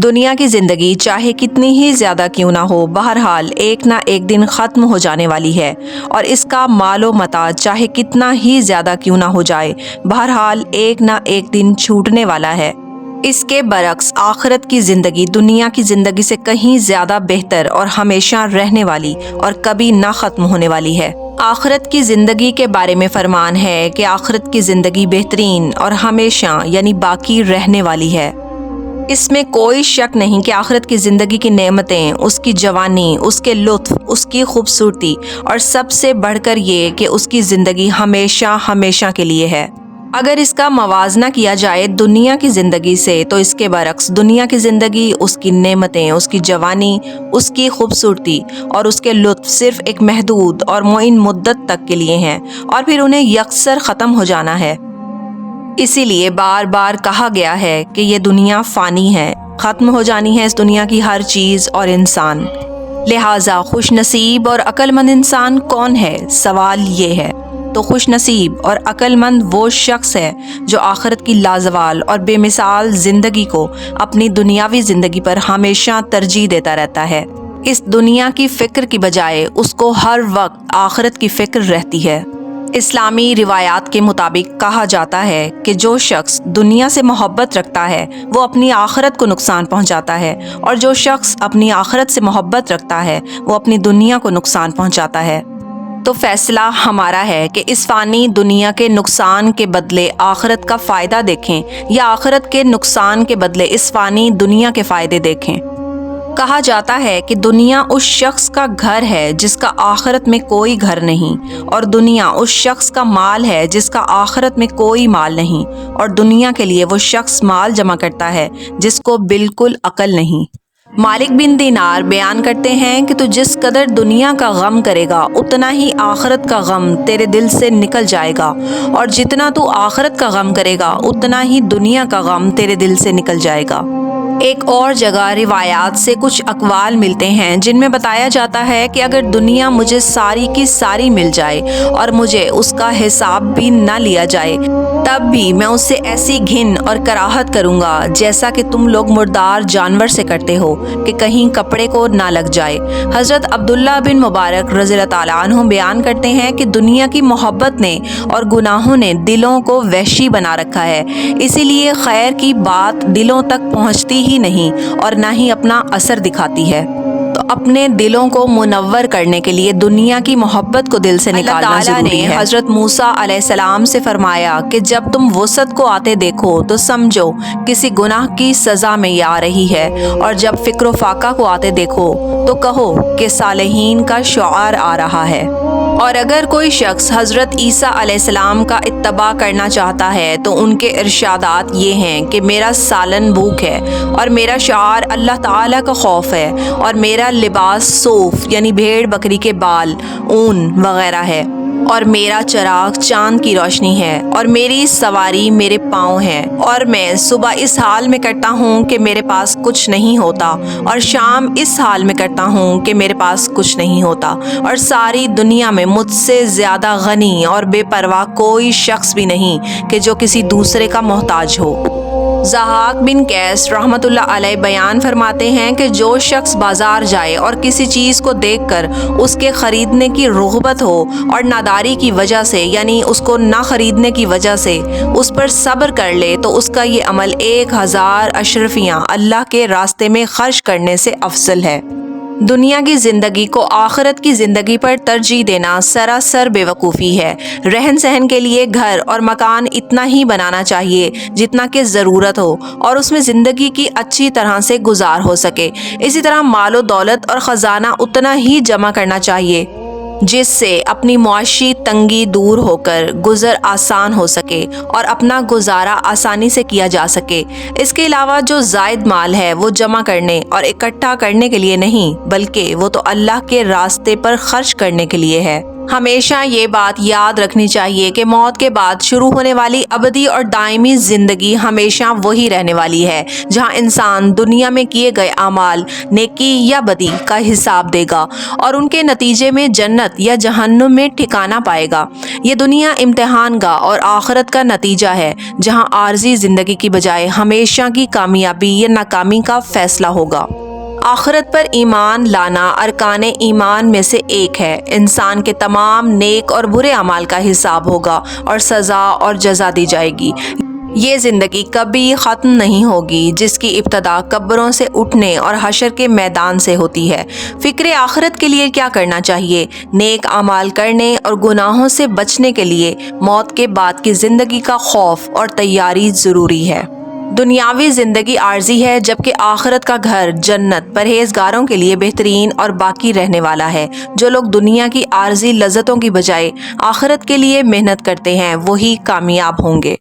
دنیا کی زندگی چاہے کتنی ہی زیادہ کیوں نہ ہو، بہرحال ایک نہ ایک دن ختم ہو جانے والی ہے، اور اس کا مال و متاع چاہے کتنا ہی زیادہ کیوں نہ ہو جائے، بہرحال ایک نہ ایک دن چھوٹنے والا ہے۔ اس کے برعکس آخرت کی زندگی دنیا کی زندگی سے کہیں زیادہ بہتر اور ہمیشہ رہنے والی اور کبھی نہ ختم ہونے والی ہے۔ آخرت کی زندگی کے بارے میں فرمان ہے کہ آخرت کی زندگی بہترین اور ہمیشہ یعنی باقی رہنے والی ہے۔ اس میں کوئی شک نہیں کہ آخرت کی زندگی کی نعمتیں، اس کی جوانی، اس کے لطف، اس کی خوبصورتی، اور سب سے بڑھ کر یہ کہ اس کی زندگی ہمیشہ ہمیشہ کے لیے ہے۔ اگر اس کا موازنہ کیا جائے دنیا کی زندگی سے تو اس کے برعکس دنیا کی زندگی، اس کی نعمتیں، اس کی جوانی، اس کی خوبصورتی اور اس کے لطف صرف ایک محدود اور معین مدت تک کے لیے ہیں، اور پھر انہیں یکسر ختم ہو جانا ہے۔ اسی لیے بار بار کہا گیا ہے کہ یہ دنیا فانی ہے، ختم ہو جانی ہے اس دنیا کی ہر چیز اور انسان۔ لہٰذا خوش نصیب اور عقل مند انسان کون ہے؟ سوال یہ ہے۔ تو خوش نصیب اور عقل مند وہ شخص ہے جو آخرت کی لازوال اور بے مثال زندگی کو اپنی دنیاوی زندگی پر ہمیشہ ترجیح دیتا رہتا ہے۔ اس دنیا کی فکر کی بجائے اس کو ہر وقت آخرت کی فکر رہتی ہے۔ اسلامی روایات کے مطابق کہا جاتا ہے کہ جو شخص دنیا سے محبت رکھتا ہے وہ اپنی آخرت کو نقصان پہنچاتا ہے، اور جو شخص اپنی آخرت سے محبت رکھتا ہے وہ اپنی دنیا کو نقصان پہنچاتا ہے۔ تو فیصلہ ہمارا ہے کہ اس فانی دنیا کے نقصان کے بدلے آخرت کا فائدہ دیکھیں، یا آخرت کے نقصان کے بدلے اس فانی دنیا کے فائدے دیکھیں۔ کہا جاتا ہے کہ دنیا اس شخص کا گھر ہے جس کا آخرت میں کوئی گھر نہیں، اور دنیا اس شخص کا مال ہے جس کا آخرت میں کوئی مال نہیں، اور دنیا کے لیے وہ شخص مال جمع کرتا ہے جس کو بالکل عقل نہیں۔ مالک بن دینار بیان کرتے ہیں کہ تو جس قدر دنیا کا غم کرے گا اتنا ہی آخرت کا غم تیرے دل سے نکل جائے گا، اور جتنا تو آخرت کا غم کرے گا اتنا ہی دنیا کا غم تیرے دل سے نکل جائے گا۔ ایک اور جگہ روایات سے کچھ اقوال ملتے ہیں جن میں بتایا جاتا ہے کہ اگر دنیا مجھے ساری کی ساری مل جائے اور مجھے اس کا حساب بھی نہ لیا جائے، تب بھی میں اس سے ایسی گھن اور کراہت کروں گا جیسا کہ تم لوگ مردار جانور سے کرتے ہو کہ کہیں کپڑے کو نہ لگ جائے۔ حضرت عبداللہ بن مبارک رضی اللہ تعالیٰ عنہ بیان کرتے ہیں کہ دنیا کی محبت نے اور گناہوں نے دلوں کو وحشی بنا رکھا ہے، اسی لیے خیر کی بات دلوں تک پہنچتی ہی نہیں اور نہ ہی اپنا اثر دکھاتی ہے۔ تو اپنے دلوں کو منور کرنے کے لیے دنیا کی محبت کو دل سے نکالنا ضروری ہے۔ اللہ تعالیٰ نے حضرت موسیٰ علیہ السلام سے فرمایا کہ جب تم وسعت کو آتے دیکھو تو سمجھو کسی گناہ کی سزا میں یہ آ رہی ہے، اور جب فکر و فاقہ کو آتے دیکھو تو کہو کہ صالحین کا شعار آ رہا ہے۔ اور اگر کوئی شخص حضرت عیسیٰ علیہ السلام کا اتباع کرنا چاہتا ہے تو ان کے ارشادات یہ ہیں کہ میرا سالن بھوک ہے، اور میرا شعار اللہ تعالیٰ کا خوف ہے، اور میرا لباس صوف یعنی بھیڑ بکری کے بال، اون وغیرہ ہے، اور میرا چراغ چاند کی روشنی ہے، اور میری سواری میرے پاؤں ہے، اور میں صبح اس حال میں کرتا ہوں کہ میرے پاس کچھ نہیں ہوتا، اور شام اس حال میں کرتا ہوں کہ میرے پاس کچھ نہیں ہوتا، اور ساری دنیا میں مجھ سے زیادہ غنی اور بے پرواہ کوئی شخص بھی نہیں کہ جو کسی دوسرے کا محتاج ہو۔ ضحاک بن قیس رحمۃ اللہ علیہ بیان فرماتے ہیں کہ جو شخص بازار جائے اور کسی چیز کو دیکھ کر اس کے خریدنے کی رغبت ہو اور ناداری کی وجہ سے یعنی اس کو نہ خریدنے کی وجہ سے اس پر صبر کر لے تو اس کا یہ عمل 1000 اشرفیاں اللہ کے راستے میں خرچ کرنے سے افضل ہے۔ دنیا کی زندگی کو آخرت کی زندگی پر ترجیح دینا سراسر بے وقوفی ہے۔ رہن سہن کے لیے گھر اور مکان اتنا ہی بنانا چاہیے جتنا کہ ضرورت ہو، اور اس میں زندگی کی اچھی طرح سے گزار ہو سکے۔ اسی طرح مال و دولت اور خزانہ اتنا ہی جمع کرنا چاہیے جس سے اپنی معاشی تنگی دور ہو کر گزر آسان ہو سکے اور اپنا گزارا آسانی سے کیا جا سکے۔ اس کے علاوہ جو زائد مال ہے وہ جمع کرنے اور اکٹھا کرنے کے لیے نہیں، بلکہ وہ تو اللہ کے راستے پر خرچ کرنے کے لیے ہے۔ ہمیشہ یہ بات یاد رکھنی چاہیے کہ موت کے بعد شروع ہونے والی ابدی اور دائمی زندگی ہمیشہ وہی رہنے والی ہے، جہاں انسان دنیا میں کیے گئے اعمال، نیکی یا بدی کا حساب دے گا اور ان کے نتیجے میں جنت یا جہنم میں ٹھکانہ پائے گا۔ یہ دنیا امتحان گاہ اور آخرت کا نتیجہ ہے، جہاں عارضی زندگی کی بجائے ہمیشہ کی کامیابی یا ناکامی کا فیصلہ ہوگا۔ آخرت پر ایمان لانا ارکان ایمان میں سے ایک ہے۔ انسان کے تمام نیک اور برے اعمال کا حساب ہوگا اور سزا اور جزا دی جائے گی۔ یہ زندگی کبھی ختم نہیں ہوگی، جس کی ابتدا قبروں سے اٹھنے اور حشر کے میدان سے ہوتی ہے۔ فکر آخرت کے لیے کیا کرنا چاہیے؟ نیک اعمال کرنے اور گناہوں سے بچنے کے لیے موت کے بعد کی زندگی کا خوف اور تیاری ضروری ہے۔ دنیاوی زندگی عارضی ہے، جبکہ آخرت کا گھر جنت پرہیزگاروں کے لیے بہترین اور باقی رہنے والا ہے۔ جو لوگ دنیا کی عارضی لذتوں کی بجائے آخرت کے لیے محنت کرتے ہیں، وہی کامیاب ہوں گے۔